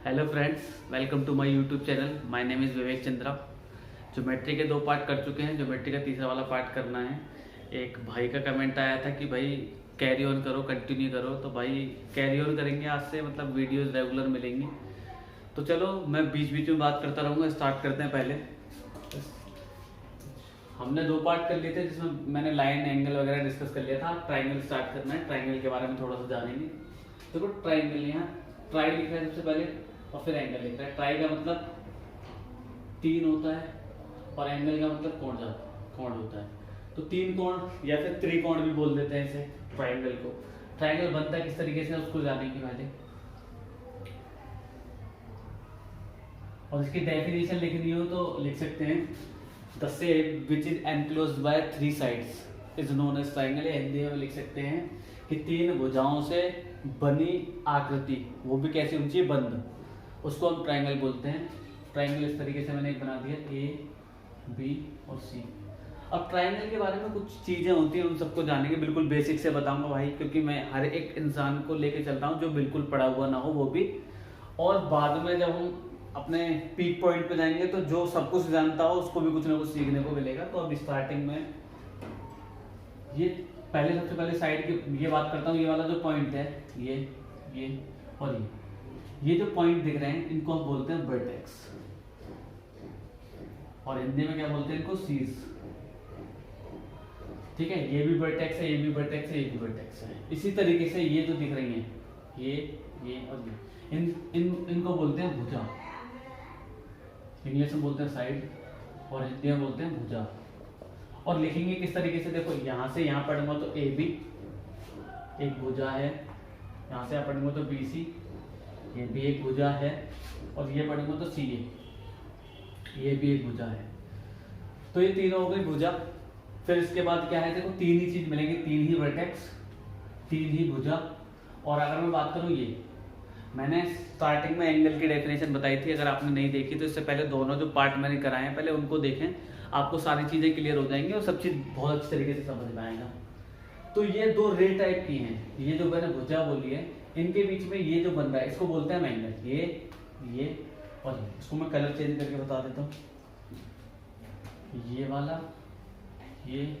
Hello friends, welcome to my YouTube channel. My name is Vivek Chandra. Geometry के 2 part कर चुके हैं, ज्योमेट्री का तीसरा वाला पार्ट करना है। एक भाई का कमेंट आया था कि भाई कैरी ऑन करो, कंटिन्यू करो, तो भाई कैरी ऑन करेंगे आज से, मतलब वीडियोस रेगुलर मिलेंगी। तो चलो मैं बीच बीच में बात करता रहूँगा। स्टार्ट करते हैं। पहले हमने 2 पार्ट कर लिए थे जिसमें मैंने लाइन एंगल वगैरह डिस्कस कर लिया था। ट्राइंगल स्टार्ट करना है, ट्राइंगल के बारे में थोड़ा सा जानेंगे। देखो ट्राइंगल, यहाँ ट्राई लिखा है सबसे पहले और फिर एंगल लिख रहा है। ट्राई का मतलब 3 होता है और एंगल का मतलब कोण होता है। तो 3 कोण या फिर त्रिकोण भी बोल देते हैं इसे, ट्राइंगल को। ट्राइंगल बनता है किस तरीके से उसको जानेंगे पहले, और इसकी डेफिनेशन लिखनी हो तो लिख सकते हैं, the shape which is enclosed by 3 sides is known as triangle. Hindi में लिख सकते हैं कि 3 भुजाओं से बनी आकृति, वो भी कैसी होनी चाहिए, बंद, उसको हम ट्राइंगल बोलते हैं। ट्राइंगल इस तरीके से मैंने एक बना दिया, ए बी और सी। अब ट्राइंगल के बारे में कुछ चीजें होती हैं, उन सबको जानेंगे। बिल्कुल बेसिक से बताऊंगा भाई, क्योंकि मैं हर एक इंसान को लेके चलता हूँ जो बिल्कुल पढ़ा हुआ ना हो वो भी। और बाद में जब हम अपने पीक पॉइंट पे जाएंगे तो जो सब कुछ जानता हो उसको भी कुछ ना कुछ सीखने को मिलेगा। तो अब स्टार्टिंग में ये सबसे पहले साइड की ये बात करता हूँ। ये वाला जो पॉइंट है, ये और ये जो पॉइंट दिख रहे हैं इनको हम बोलते हैं वर्टेक्स, और हिंदी में क्या बोलते हैं इनको, सीज। ठीक है, ये भी वर्टेक्स है, ये भी वर्टेक्स है, ये भी वर्टेक्स है। इसी तरीके से ये जो दिख रही हैं, ये और ये, इनको बोलते हैं भुजा। इंग्लिश में बोलते हैं साइड और हिंदी में बोलते हैं भुजा। और लिखेंगे किस तरीके से, देखो यहाँ से यहाँ पढ़ूंगा तो ए बी एक भुजा है, यहाँ से यहाँ पढ़ूंगा तो बी सी, ये भी एक भुजा है, और ये पढ़ूंगा तो सी ये भी एक भुजा है। तो ये तीनों हो गई भुजा। फिर इसके बाद क्या है, देखो 3 ही चीज मिलेंगे, 3 ही वर्टेक्स, 3 ही भुजा। और अगर मैं बात करूँ, ये मैंने स्टार्टिंग में एंगल की डेफिनेशन बताई थी। अगर आपने नहीं देखी तो इससे पहले दोनों जो पार्ट मैंने कराए हैं पहले उनको देखें, आपको सारी चीजें क्लियर हो जाएंगी और सब चीज बहुत अच्छी तरीके से समझ में आएगा। तो ये 2 रे टाइप की हैं, ये जो मैंने भुजा बोली है, इनके बीच में ये जो बन रहा है इसको बोलते हैं हम एंगल। ये और ये, इसको मैं कलर चेंज करके बता देता हूँ। ये वाला, ये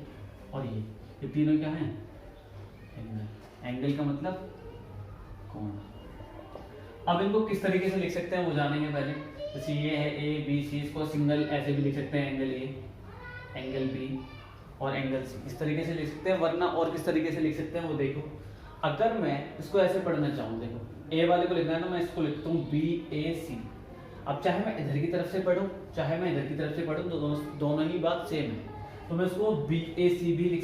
और ये तीनों क्या हैं, एंगल। एंगल का मतलब कोण। अब इनको किस तरीके से लिख सकते हैं वो जानेंगे पहले। जैसे ये है ए बी सी, इसको सिंगल ऐसे भी लिख सकते हैं, एंगल ए, एंगल बी और एंगल सी, इस तरीके से लिख सकते हैं। वरना और किस तरीके से लिख सकते हैं वो देखो। अगर मैं इसको ऐसे पढ़ना चाहूँ, देखो ए वाले को लिखना है तो मैं इसको लिखता हूँ बी ए सी। अब चाहे मैं इधर की तरफ से पढ़ूँ चाहे मैं इधर की तरफ से पढ़ूँ, तो दोनों ही बात सेम है। तो मैं इसको बी ए सी भी लिख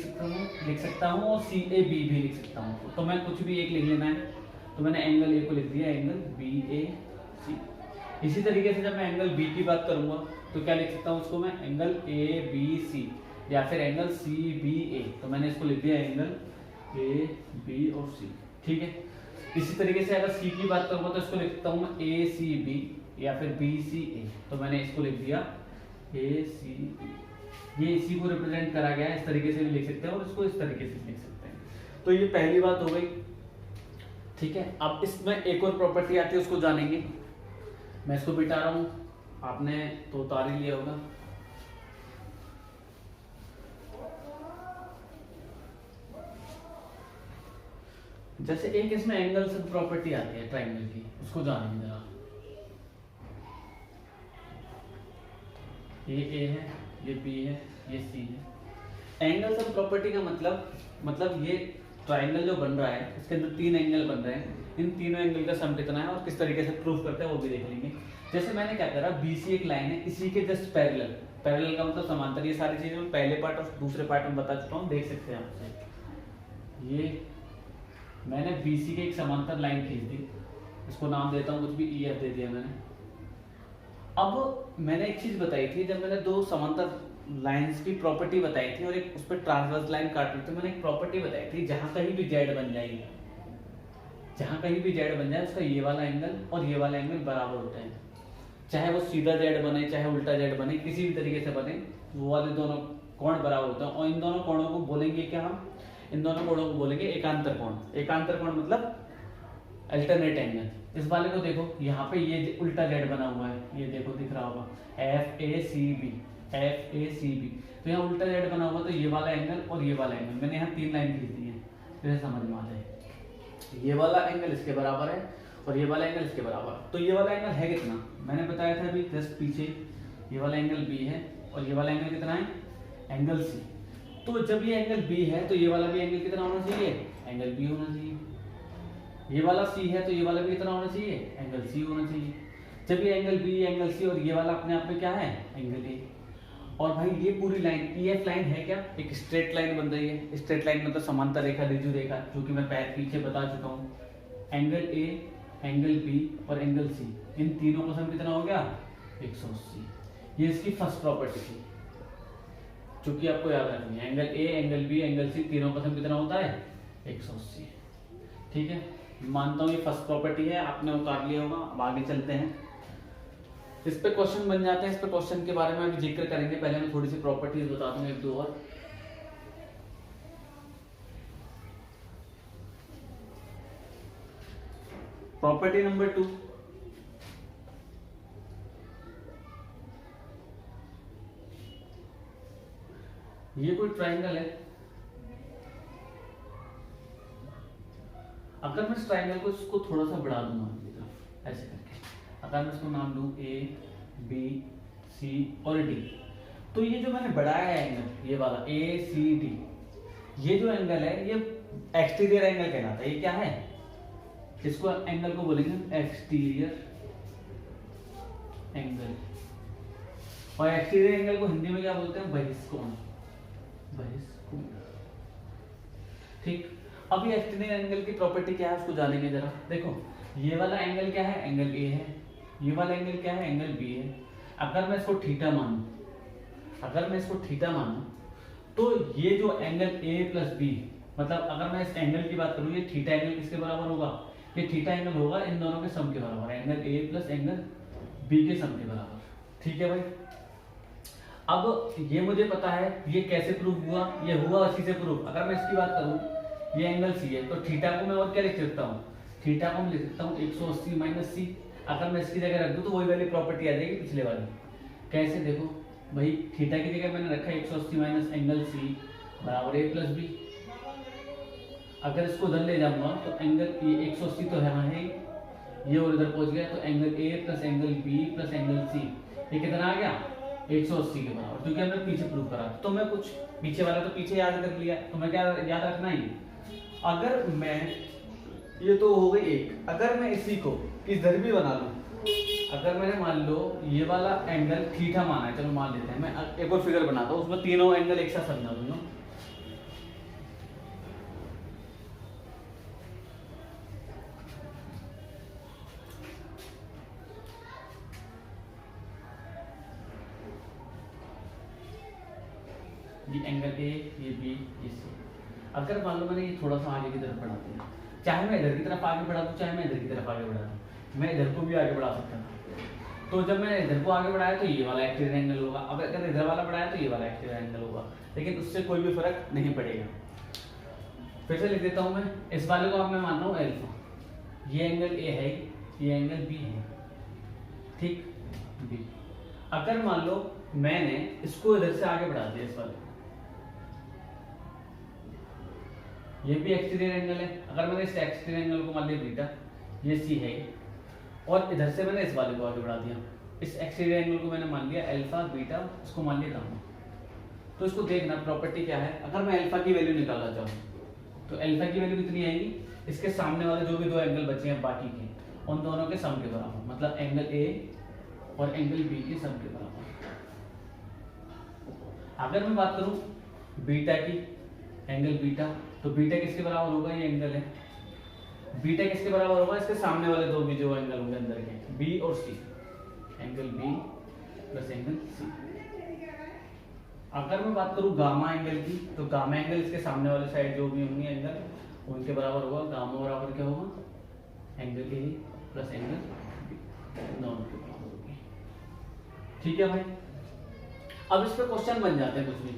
सकता हूँ और सी ए बी भी लिख सकता हूँ। तो मैं कुछ भी एक लिख लेना है, तो मैंने एंगल ए को लिख दिया, एंगल बी ए सी। इसी तरीके से जब मैं एंगल बी की बात करूंगा तो क्या लिख सकता हूँ उसको मैं, एंगल ए बी सी या फिर एंगल सी बी ए। तो मैंने इसको लिख दिया एंगल ए बी और सी। ठीक है, इसी तरीके से अगर सी की बात करूंगा तो इसको लिख सकता हूँ मैं ए सी बी या फिर बी सी ए। तो मैंने इसको लिख दिया ए सी बी। ये इसी को रिप्रेजेंट करा गया है, इस तरीके से भी लिख सकते हैं और इसको इस तरीके से लिख सकते हैं। तो ये पहली बात हो गई। ठीक है, अब इसमें एक और प्रॉपर्टी आती है, उसको जानेंगे। मैं इसको बिठा रहा हूं, आपने तो उतार ही लिया होगा। जैसे एक इसमें एंगल से प्रॉपर्टी आती है ट्राइंगल की, उसको जानेंगे जरा। ये ए है, ये बी है, ये सी है। एंगल से प्रॉपर्टी का मतलब ये ट्राइंगल जो बन रहा है इसके अंदर 3 एंगल बन रहे हैं। इन तीनों एंगल का सम कितना है और किस तरीके से प्रूफ करते हैं वो भी देख लेंगे। जैसे मैंने क्या करा, BC एक लाइन है, इसी के जस्ट पैरेलल का मतलब समांतर। ये सारी चीजें मैं पहले पार्ट और दूसरे पार्ट में बता चुका हूँ, देख सकते हैं आपसे। ये मैंने BC के एक समांतर लाइन खींच दी, इसको नाम देता हूँ कुछ भी, EF दे दिया मैंने। अब मैंने एक चीज बताई थी, जब मैंने 2 समांतर लाइंस की प्रॉपर्टी बताई थी और एक उस पर ट्रांसवर्स लाइन काट ली, तो मैंने एक प्रॉपर्टी बताई थी, जहां कहीं भी जेड बन जाएगी, जहां कहीं भी जेड बन जाए उसका ये वाला एंगल और ये वाला एंगल बराबर होते हैं। चाहे वो सीधा जेड बने चाहे उल्टा जेड बने, किसी भी तरीके से बने, वो वाले दोनों कोण बराबर होते हैं। और इन दोनों कोणों को बोलेंगे क्या, हम इन दोनों कोणों को बोलेंगे एकांतर कोण। एकांतर कोण मतलब अल्टरनेट एंगल। इस वाले को देखो, यहाँ पे ये उल्टा जेड बना हुआ है, ये देखो दिख रहा होगा FACB, FACB, तो यहाँ उल्टा जेड बना हुआ, तो ये वाला एंगल और ये वाला एंगल, मैंने यहाँ 3 लाइन खींच दी है, फिर समझ में आ जाए। ये वाला एंगल इसके बराबर है और ये वाला एंगल इसके बराबर, तो ये वाला एंगल है कितना, मैंने बताया था अभी जस्ट पीछे, ये वाला एंगल B है और ये वाला एंगल कितना है, एंगल C। तो जब ये एंगल B है तो ये वाला भी एंगल कितना होना चाहिए, एंगल B होना चाहिए। ये वाला C है तो ये वाला भी कितना होना चाहिए, एंगल C होना चाहिए। जब ये एंगल B, एंगल C और ये वाला अपने आप में क्या है, एंगल A। और भाई ये पूरी लाइन EF लाइन है क्या, एक स्ट्रेट लाइन बन रही है। स्ट्रेट लाइन मतलब समांतर रेखा, ऋजु रेखा, जो कि मैं पीछे बता चुका हूँ। एंगल A, एंगल B और एंगल C, इन तीनों का सम कितना हो गया, 180। ये इसकी फर्स्ट प्रॉपर्टी थी, जो कि आपको याद रखनी है। Angle A, angle B, angle C, तीनों का सम कितना होता है, 180। ठीक है, मानता हूँ ये फर्स्ट प्रॉपर्टी है, आपने उतार लिया होगा। अब आगे चलते हैं, इस पे क्वेश्चन बन जाते हैं। इस पे क्वेश्चन के बारे में अभी जिक्र करेंगे, पहले मैं थोड़ी सी प्रॉपर्टीज बता दूंगा, एक दो और। प्रॉपर्टी नंबर 2, ये कोई ट्राइंगल है, अगर मैं इस ट्राइंगल को इसको थोड़ा सा बढ़ा दूंगा ऐसे करके, अगर मैं इसको नाम दूं A, B, C और D, तो ये जो मैंने बढ़ाया है एंगल, ये वाला ACD, ये जो एंगल है ये एक्सटीरियर एंगल कहलाता है। ये क्या है, इसको एंगल को बोलेंगे एक्सटीरियर एंगल, और एक्सटीरियर एंगल को हिंदी में क्या बोलते हैं, बहिष्कोण, बहिष्कोण। ठीक, अब ये एक्सटीरियर एंगल की प्रॉपर्टी क्या है उसको जानेंगे जरा। देखो ये वाला एंगल क्या है, एंगल A है, ये वाला एंगल क्या है, एंगल B है। अगर मैं इसको थीटा मानूं, अगर मैं इसको थीटा मानूं, तो ये जो एंगल A प्लस B, मतलब अगर मैं इस एंगल की बात करूं, ये थीटा एंगल किसके बराबर होगा, ये थीटा एंगल होगा इन दोनों के सम के बराबर, angle A plus angle B के सम के बराबर। ठीक है भाई, अब ये मुझे पता है ये कैसे प्रूव हुआ, ये हुआ इसी से प्रूव। अगर मैं इसकी बात करूं, ये एंगल C है, तो थीटा को मैं और क्या लिख सकता हूँ, थीटा को मैं लिख सकता हूँ 180 माइनस C। अगर मैं इसकी जगह रख दूं तो वही वाली प्रॉपर्टी आ जाएगी पिछले वाली। कैसे, देखो भाई थीटा की जगह मैंने रखा 180 माइनस एंगल C बराबर A प्लस B। अगर इसको उधर ले जाऊंगा तो एंगल ये 180 तो यहाँ है, ये और इधर पहुंच गया, तो angle A plus angle B plus angle C, ये कितना आ गया, 180 के बराबर, क्योंकि हमने पीछे प्रूव करा। तो मैं कुछ पीछे वाला तो पीछे याद कर लिया, तो मैं क्या याद रखना ही, अगर मैं, ये तो हो गई एक, अगर मैं इसी को इधर भी बना लूं, अगर मैंने मान लो ये वाला एंगल थीटा माना है, चलो मान लेते हैं, मैं एक और फिगर बनाता हूँ, उसमें तीनों एंगल एक साथ समझा दूंगा। ये एंगल A, ये B, ये C। अगर मान लो मैंने ये थोड़ा सा आगे की तरफ बढ़ा दिया, चाहे मैं इधर की तरफ आगे बढ़ा दूं, चाहे मैं इधर की तरफ आगे बढ़ा दूं, मैं इधर को भी आगे बढ़ा सकता था। तो जब मैंने इधर को आगे बढ़ाया तो ये वाला एक्सटीरियर एंगल होगा, अब अगर इधर वाला बढ़ाया तो ये वाला एक्सटीरियर एंगल होगा, लेकिन उससे कोई भी फर्क नहीं पड़ेगा। फिर से लिख देता हूँ मैं, इस वाले को अब मैं मान रहा हूँ अल्फा, ये एंगल A है, ये एंगल B है, ठीक, B। अगर मान लो मैंने इसको इधर से आगे बढ़ा दिया, इस वाले, ये भी एक्सटीरियर एंगल है, अगर मैंने इस एक्सटीरियर एंगल को मान लिया बीटा, ये C है, और इधर से मैंने इस वाले को आगे बढ़ा दिया, इस एक्सटीरियर एंगल को मैंने मान लिया अल्फा, बीटा, इसको मान लिया गामा। तो इसको देखना प्रॉपर्टी क्या है, अगर मैं अल्फा की वैल्यू निकालना चाहूँ तो अल्फा की वैल्यू कितनी आएगी, इसके सामने वाले जो भी दो एंगल बचे हैं बाकी के, उन दोनों के सम के बराबर, मतलब एंगल A और एंगल B के सम के बराबर। अगर मैं बात करूं बीटा की, एंगल बीटा, तो बीटा किसके बराबर होगा, ये एंगल है, बीटा किसके बराबर होगा, इसके सामने वाले दो भी जो एंगल होंगे अंदर के, B और C, angle B plus angle C। अगर मैं बात करूं गामा एंगल की, तो गामा एंगल इसके सामने वाले साइड जो भी होंगे एंगल, उनके बराबर होगा, गामा बराबर क्या होगा, angle A plus angle B, दोनों के बराबर होगी। ठीक है भाई, अब इस पे क्वेश्चन बन जाते हैं कुछ भी,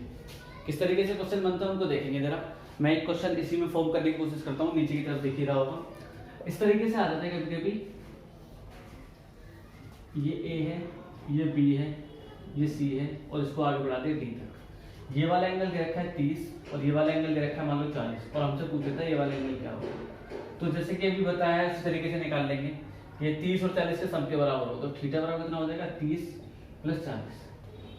किस तरीके से क्वेश्चन बनता है उनको देखेंगे जरा। मैं एक क्वेश्चन इसी में फॉर्म करने की कोशिश करता हूँ, नीचे की तरफ देख ही रहा होगा। इस तरीके से आ जाता है कभी कभी ये ए है, ये बी है, ये सी है, और इसको आगे बढ़ा दिया डी तक। ये वाला एंगल दे रखा है 30 और ये वाला एंगल दे रखा है मान लो 40, और हमसे पूछा था ये वाला एंगल क्या होगा। तो जैसे कि अभी बताया है इस तरीके से निकाल लेंगे। ये 30 और 40 के सम के बराबर हो, तो थीटा बराबर कितना हो जाएगा 30 + 40।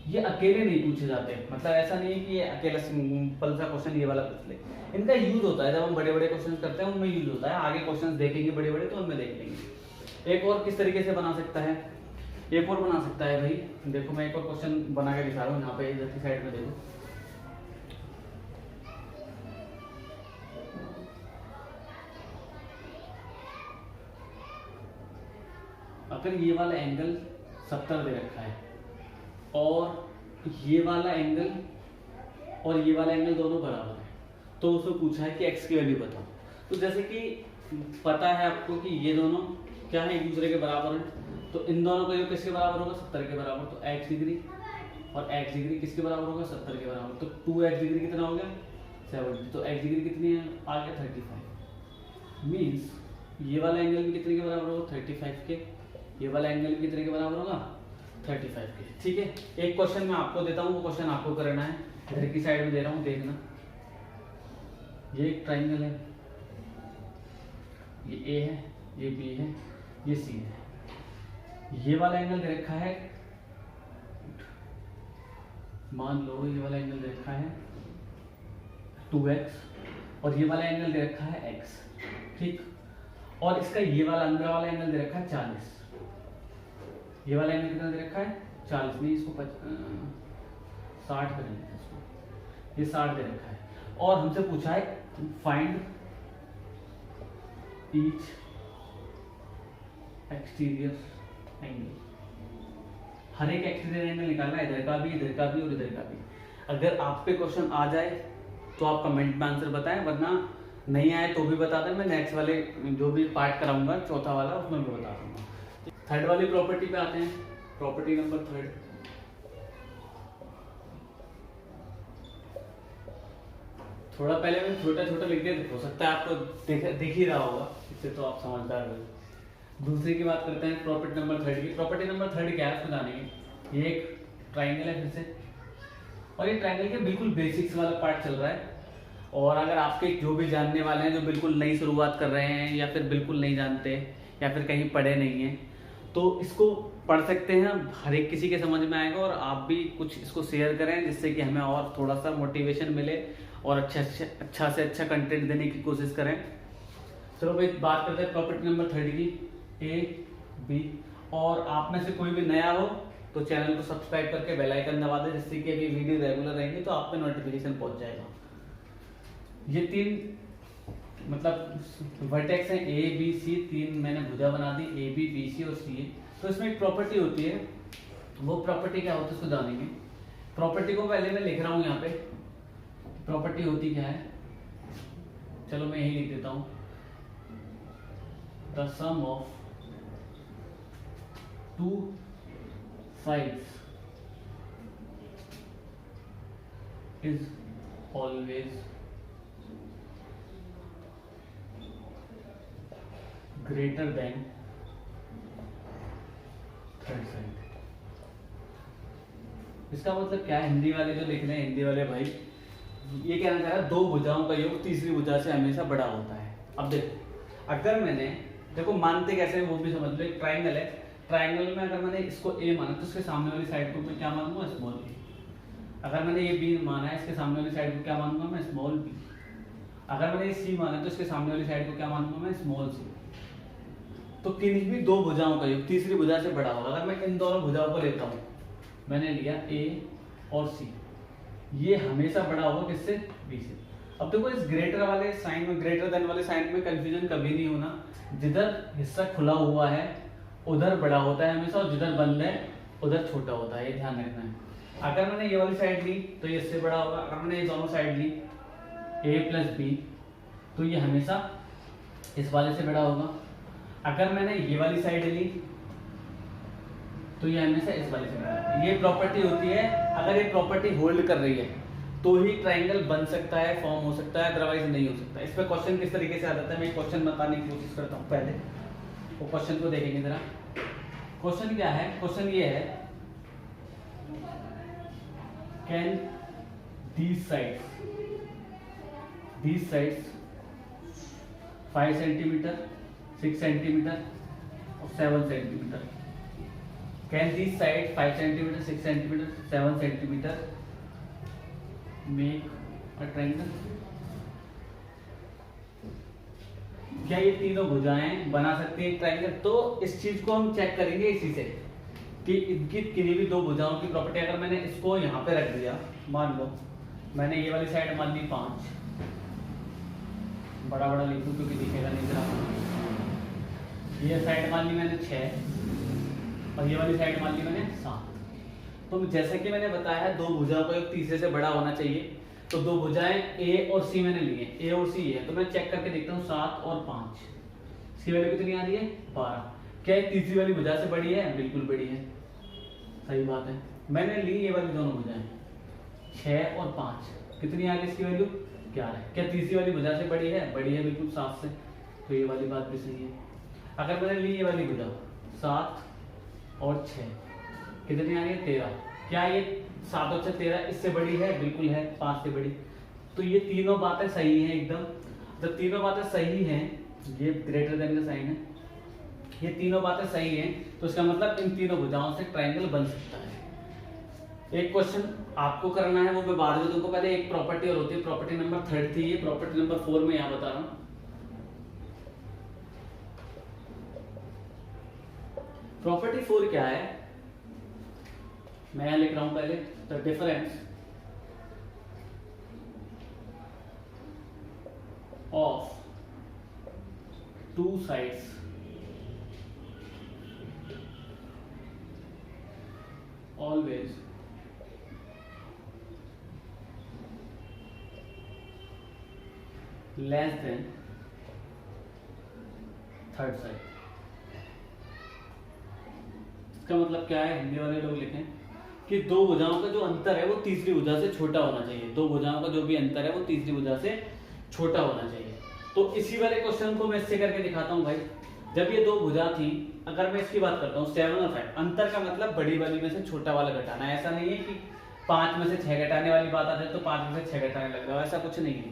ये अकेले नहीं पूछे जाते, मतलब ऐसा नहीं है कि ये अकेला सिंपल सा क्वेश्चन ये वाला पूछ ले। इनका यूज होता है जब हम बड़े बड़े क्वेश्चन करते हैं, उनमें यूज होता है। आगे क्वेश्चन देखेंगे बड़े बड़े तो उनमें देख लेंगे। एक और किस तरीके से बना सकता है, एक और बना सकता है भाई, देखो मैं एक और क्वेश्चन बना के दिखा रहा हूँ। यहाँ पे इधर की साइड में देखो, अगर ये वाला एंगल 70 दे रखा है और ये वाला एंगल और ये वाला एंगल दोनों बराबर है, तो उसमें पूछा है कि x की वैल्यू बताओ। तो जैसे कि पता है आपको कि ये दोनों क्या है, एक दूसरे के बराबर है, तो इन दोनों का योग किसके बराबर होगा, 70 के बराबर। तो x डिग्री और x डिग्री किसके बराबर होगा, 70 के बराबर। तो 2x डिग्री कितना हो गया, 70। तो x डिग्री कितनी है, आ गया 35। मीन्स ये वाला एंगल भी कितने के बराबर होगा, 35 के। ये वाला एंगल भी कितने के बराबर होगा, 35 के। ठीक है, एक क्वेश्चन मैं आपको देता हूँ, वो क्वेश्चन आपको करना है। इधर की साइड में दे रहा हूँ, देखना। ये एक ट्राइंगल है, ये ए है, ये बी है, ये सी है। ये वाला एंगल दे रखा है, मान लो ये वाला एंगल दे रखा है 2x और ये वाला एंगल दे रखा है x। ठीक, और इसका ये वाला अंदर वाला एंगल दे रखा है 40। ये वाला एंगल कितना दे रखा है, 40 नहीं, इसको 60 कर लेते इसको, ये 60 दे रखा है। और हमसे पूछा है फाइंड ईच एक्सटीरियर एंगल। हर एक एक्सटीरियर एंगल निकालना है, इधर का भी, इधर का भी और इधर का भी। अगर आप पे क्वेश्चन आ जाए तो आप कमेंट में आंसर बताएं, वरना नहीं आए तो भी बता दें। मैं नेक्स्ट वाले जो भी पार्ट कराऊंगा, चौथा वाला, उसमें भी बता दूंगा। थर्ड वाली प्रॉपर्टी पे आते हैं, प्रॉपर्टी नंबर 3। थोड़ा पहले मैंने छोटा छोटा लिख दिया, हो सकता है आपको दिख ही रहा होगा, इससे तो आप समझदार हो। दूसरी की बात करते हैं, प्रॉपर्टी नंबर 3 की। प्रॉपर्टी नंबर 3 क्या है उसको जानेंगे। ये एक ट्राइंगल है फिर से, और ये ट्राइंगल के बिल्कुल बेसिक्स वाला पार्ट चल रहा है। और अगर आपके जो भी जानने वाले हैं, जो बिल्कुल नई शुरुआत कर रहे हैं या फिर बिल्कुल नहीं जानते या फिर कहीं पढ़े नहीं हैं, तो इसको पढ़ सकते हैं। हर एक किसी के समझ में आएगा, और आप भी कुछ इसको शेयर करें जिससे कि हमें और थोड़ा सा मोटिवेशन मिले और अच्छा से अच्छा कंटेंट देने की कोशिश करें। चलो भाई, बात करते हैं प्रॉपर्टी नंबर 3 की, ए बी। और आप में से कोई भी नया हो तो चैनल को सब्सक्राइब करके बेल आइकन दबा दें, जिससे कि अभी वीडियो रेगुलर रहेंगे तो आप पे नोटिफिकेशन पहुंच जाएगा। ये 3 मतलब वर्टेक्स हैं, ए बी सी, 3 मैंने भुजा बना दी, ए बी बी सी और सी है। तो इसमें एक प्रॉपर्टी होती है, वो प्रॉपर्टी क्या होती है उसको जानेंगे। प्रॉपर्टी को पहले मैं लिख रहा हूँ यहाँ पे, प्रॉपर्टी होती क्या है, चलो मैं यही लिख देता हूँ। The sum of 2 sides is always greater than third side। इसका मतलब क्या है, हिंदी वाले जो लिख रहे हैं, हिंदी वाले भाई, ये कहना चाह रहा है 2 भुजाओं का योग तीसरी भुजा से हमेशा बड़ा होता है। अब देखो, अगर मैंने, देखो मानते कैसे हैं वो भी समझ लो। एक ट्राइंगल है, ट्राइंगल में अगर मैंने इसको ए माना तो इसके सामने वाली साइड को मैं क्या मानूंगा, स्मॉल बी। अगर मैंने ये बी माना है, इसके सामने वाली साइड को क्या मानूंगा मैं, स्मॉल बी। अगर मैंने ये सी माना तो इसके सामने वाली साइड को क्या मानूंगा मैं, स्मॉल सी। तो किन्हीं भी 2 भुजाओं का योग तीसरी भुजा से बड़ा होगा। अगर मैं इन दोनों भुजाओं को लेता हूँ, मैंने लिया ए और सी, ये हमेशा बड़ा होगा किससे, बी से। अब देखो, इस ग्रेटर वाले साइन में, ग्रेटर देन वाले साइन में कंफ्यूजन कभी नहीं होना। जिधर हिस्सा खुला हुआ है उधर बड़ा होता है हमेशा, और जिधर बंद है उधर छोटा होता है, ये ध्यान रखना है। अगर मैंने ये वाली साइड ली तो ये इससे बड़ा होगा। अगर मैंने ये दोनों साइड ली a + b, तो ये हमेशा इस वाले से बड़ा होगा। अगर मैंने ये वाली साइड ली तो ये हमेशा इस वाले से बड़ा होगा। ये प्रॉपर्टी होती है, अगर ये प्रॉपर्टी होल्ड कर रही है तो ही ट्राइंगल बन सकता है, फॉर्म हो सकता है, अदरवाइज नहीं हो सकता। इस पर क्वेश्चन किस तरीके से आ जाता है, मैं क्वेश्चन बताने की कोशिश करता हूँ। पहले वो क्वेश्चन को देखेंगे जरा। क्वेश्चन क्या है, क्वेश्चन ये है can these sides 5 centimetre, 6 centimetre और 7 centimetre, can these side 5 centimetre, 6 centimetre, 7 centimetre make a triangle? क्या ये तीनों भुजाएं बना सकती है एक ट्रायंगल? तो इस चीज को हम चेक करेंगे इसी से कि इनकी किन्हीं भी दो भुजाओं की प्रॉपर्टी, अगर मैंने इसको यहाँ पे रख दिया, मान लो मैंने ये वाली साइड मान ली 5, बड़ा बड़ा लिखूं क्योंकि दिखेगा नहीं जरा, ये साइड मान ली मैंने 6 और ये वाली साइड मान ली मैंने 7। तो जैसा कि मैंने बताया दो भुजाओं का योग तीसरे से बड़ा होना चाहिए, तो दो भुजाएं ए और सी मैंने ली है, ए और सी है, तो मैं चेक करके देखता हूँ 7 और 5, सी वैल्यू कितनी आ रही है 12। क्या ये तीसरी वाली भुजा से बड़ी है? बिल्कुल बड़ी है, सही बात है। मैंने ली ये वाली दोनों भुजाएं 6 और 5, कितनी आ गई इसकी वैल्यू 11। क्या तीसरी वाली भुजा से बड़ी है? बड़ी है बिल्कुल 7 से, तो ये वाली बात भी सही है। अगर मैंने ली ये वाली भुजा 7 और 6, कितनी आ रही है 13। क्या ये 7 और 6 13 इससे बड़ी है? बिल्कुल है, 5 से बड़ी। तो ये तीनों बातें सही हैं एकदम। जब तीनों बातें सही हैं, ये ग्रेटर देन का साइन है, ये तीनों बातें सही हैं, तो इसका मतलब इन तीनों भुजाओं से ट्रायंगल बन सकता है। एक क्वेश्चन आपको करना है, वो मैं बाद में तुमको, पहले एक प्रॉपर्टी और होती है, प्रॉपर्टी नंबर 3 थी, ये प्रॉपर्टी नंबर 4 में यहाँ बता रहा हूँ। प्रॉपर्टी 4 क्या है, मैं यहां लिख रहा हूं पहले, the difference of two sides always less than third side. इसका मतलब क्या है, हिंदी वाले लोग लिखें कि दो भुजाओं का जो अंतर है वो तीसरी भुजा से छोटा होना चाहिए, दो भुजाओं का जो भी अंतर है वो तीसरी भुजा से छोटा होना चाहिए। तो इसी वाले क्वेश्चन को मैं इससे करके दिखाता हूँ भाई। जब ये दो भुजा थी, अगर मैं इसकी बात करता हूँ 7 और 5, अंतर का मतलब बड़ी वाली में से छोटा वाला घटाना। ऐसा नहीं है कि 5 में से 6 घटाने वाली बात आ जाए तो 5 में से 6 घटाने लग रहा है, ऐसा कुछ नहीं है।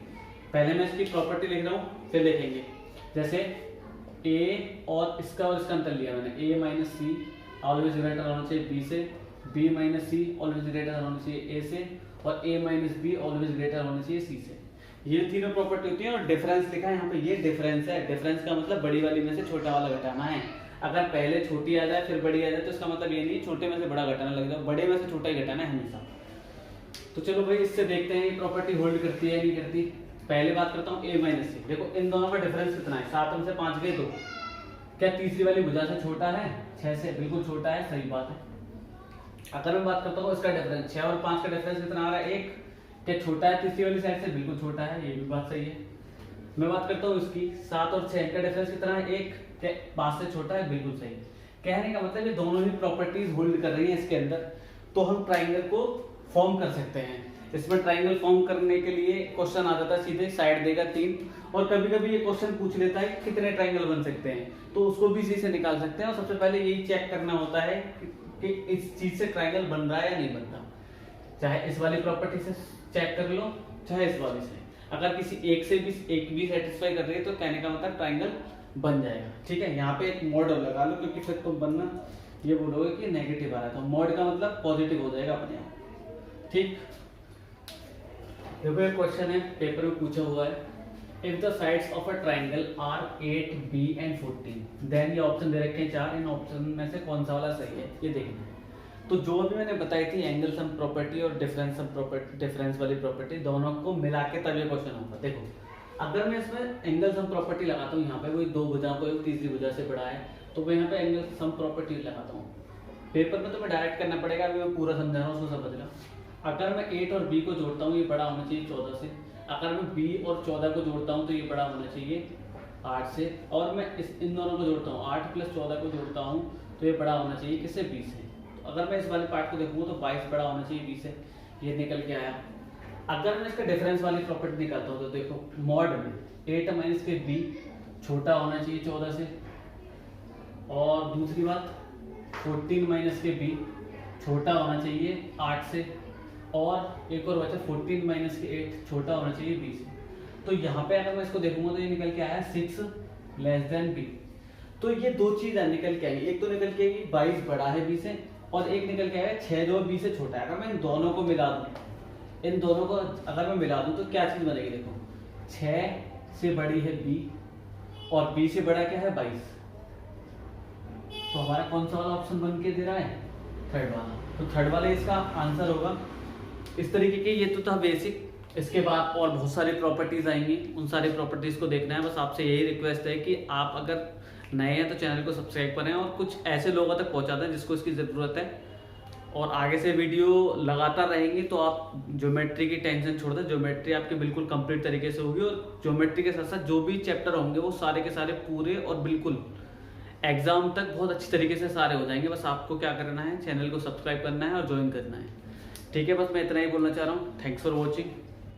पहले मैं इसकी प्रॉपर्टी लिख रहा हूँ, फिर देखेंगे। जैसे ए और इसका अंतर लिया मैंने, ए माइनस सी ऑलवेज ग्रेटर होना चाहिए बी से, बी माइनस सी ऑलवेज ग्रेटर होना चाहिए ए से, और ए माइनस बी ऑलवेज ग्रेटर होना चाहिए सी से। ये तीनों प्रॉपर्टी होती है। और डिफरेंस लिखा है यहाँ पे, ये डिफरेंस है। डिफरेंस का मतलब बड़ी वाली में से छोटा वाला घटाना है। अगर पहले छोटी आ जाए फिर बड़ी आ जाए तो इसका मतलब ये नहीं छोटे में से बड़ा घटाना लगेगा, बड़े में से छोटा ही घटाना है हमेशा। तो चलो भाई इससे देखते हैं ये प्रॉपर्टी होल्ड करती है नहीं करती। पहले बात करता हूँ ए माइनस सी। देखो इन दोनों का डिफरेंस कितना है, 7 में से 5 गए तो क्या तीसरी वाली भुजा से छोटा है? 6 से बिल्कुल छोटा है, सही बात है। अगर मैं बात करता हूँ इसका डिफरेंस, 6 और 5 का डिफरेंस कितना आ रहा है 1, क्या छोटा है तीसरी वाली साइड से? बिल्कुल छोटा है, ये भी बात सही है। मैं बात करता हूँ इसकी 7 और 6 का डिफरेंस कितना है 1, क्या 5 से छोटा है? बिल्कुल सही। कहने का मतलब ये दोनों ही प्रॉपर्टीज होल्ड कर रही है इसके अंदर, तो हम ट्राइंगल को फॉर्म कर सकते हैं। इसमें ट्राइंगल फॉर्म करने के लिए क्वेश्चन आ जाता है सीधे, साइड देगा 3, और कभी कभी ये क्वेश्चन पूछ लेता है कितने ट्राइंगल बन सकते हैं, तो उसको भी इसी से निकाल सकते हैं। और सबसे पहले यही चेक करना होता है कि इस चीज से ट्राइंगल बन रहा है या नहीं बन रहा। चाहे इस वाली प्रॉपर्टी से चेक कर लो, चाहे इस वाली से। अगर किसी एक से भी सेटिस्फाई कर रही है तो कहने का मतलब ट्राइंगल बन जाएगा। ठीक है, यहाँ पे एक मॉड लगा लो, क्योंकि फिर तुम बनना ये बोलोगे कि नेगेटिव आ रहा है, तो मॉड का मतलब पॉजिटिव हो जाएगा अपने आप। ठीक, देखो एक क्वेश्चन है पेपर में पूछा हुआ है, if the sides of a triangle are 8, B and 14, then ये ऑप्शन दे रखे हैं 4, इन ऑप्शन में से कौन सा वाला सही है ये देखना है। तो जो भी मैंने बताई थी एंगल सम प्रॉपर्टी और डिफरेंस सम प्रॉपर्टी, डिफरेंस वाली प्रॉपर्टी, दोनों को मिला के तब ये क्वेश्चन होगा। देखो अगर मैं इसमें एंगल सम प्रॉपर्टी लगाता हूँ, यहाँ पे वही दो भुजाओं को एक तीसरी भुजा से बड़ा है, तो मैं यहाँ पे एंगल सम प्रॉपर्टी लगाता हूँ। पेपर में तो मैं डायरेक्ट करना पड़ेगा, अभी मैं पूरा समझा रहा हूँ, उसको समझ लो। अगर मैं 8 और B को जोड़ता हूँ, ये बड़ा होना चाहिए 14 से। अगर मैं B और 14 को जोड़ता हूँ तो ये बड़ा होना चाहिए 8 से। और मैं इन दोनों को जोड़ता हूँ, 8 + 14 को जोड़ता हूँ तो ये बड़ा होना चाहिए किससे? 20 से। तो अगर मैं इस वाले पार्ट को देखूँ तो 22 बड़ा होना चाहिए 20 से, ये निकल के आया। अगर मैं इसका डिफरेंस वाली प्रॉपर्टी निकालता हूँ तो देखो मॉड में 8 - के B छोटा होना चाहिए 14 से। और दूसरी बात 14 माइनस के b छोटा होना चाहिए 8 से, और एक और बचा 14 माइनस के 8 छोटा होना चाहिए b से। तो यहाँ पे अगर मैं इसको देखूंगा तो ये निकल के आया 6 लेस देन b। तो ये दो चीज़ें निकल के आई, एक तो निकल के आई 22 बड़ा है b से, और एक निकल के आया 6 जो b से छोटा है। अगर मैं इन दोनों को मिला दूँ, इन दोनों को अगर मैं मिला दूँ तो क्या चीज़ बनेगी, देखो 6 से बड़ी है b और b से बड़ा क्या है 22। तो हमारा कौन सा वाला ऑप्शन बन के दे रहा है, थर्ड वाला। तो थर्ड वाला इसका आंसर होगा। इस तरीके के ये तो था बेसिक। इसके बाद और बहुत सारी प्रॉपर्टीज आएंगी, उन सारी प्रॉपर्टीज को देखना है। बस आपसे यही रिक्वेस्ट है कि आप अगर नए हैं तो चैनल को सब्सक्राइब करें और कुछ ऐसे लोगों तक पहुंचा दें जिसको इसकी ज़रूरत है। और आगे से वीडियो लगातार रहेंगी तो आप ज्योमेट्री की टेंशन छोड़ दें, ज्योमेट्री आपकी बिल्कुल कंप्लीट तरीके से होगी। और ज्योमेट्री के साथ साथ जो भी चैप्टर होंगे वो सारे के सारे पूरे और बिल्कुल एग्जाम तक बहुत अच्छी तरीके से सारे हो जाएंगे। बस आपको क्या करना है, चैनल को सब्सक्राइब करना है और ज्वाइन करना है। ठीक है, बस मैं इतना ही बोलना चाह रहा हूँ। Thanks for watching.